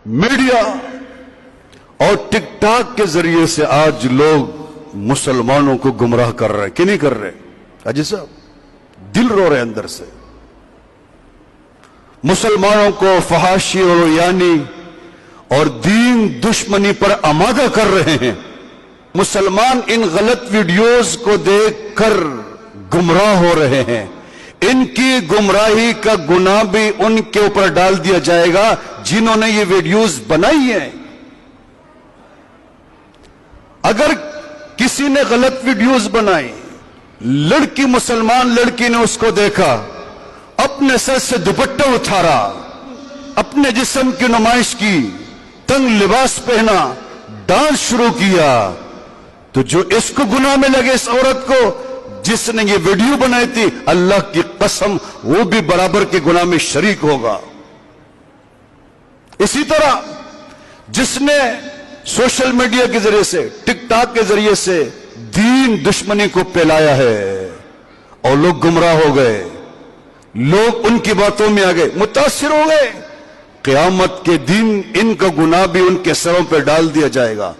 Media اور ٹک talk کے ذریعے سے آج لوگ مسلمانوں کو گمراہ کر رہے ہیں کہ نہیں کر رہے؟ اجی صاحب دل رو رہے اندر سے. مسلمانوں کو فحاشی اور یعنی اور دین دشمنی پر آمادہ کر رہے ہیں. مسلمان ان غلط ویڈیوز کو دیکھ کر گمراہ ہو رہے ہیں. ان کی گمراہی کا گناہ بھی ان کے اوپر ڈال دیا جائے گا جنہوں نے یہ ویڈیوز بنائی ہیں. اگر کسی نے غلط ویڈیوز بنائی، لڑکی مسلمان لڑکی نے اس کو دیکھا، اپنے سر سے دوپٹہ اتارا، اپنے جسم کی نمائش کی، تنگ لباس پہنا، ڈانس شروع کیا، تو جو اس کو گناہ میں لگے اس عورت کو جس نے یہ ویڈیو بنائی تھی، اللہ کی قسم وہ بھی برابر کے گناہ میں شریک ہوگا. اسی طرح جس نے سوشل میڈیا کے ذریعے سے، ٹک ٹاک کے ذریعے سے دین دشمنی کو پھیلایا ہے اور لوگ گمراہ ہو گئے، لوگ ان کی باتوں میں آ گئے، متاثر ہو گئے، قیامت کے دن ان کا گناہ بھی ان کے سروں پہ ڈال دیا جائے گا.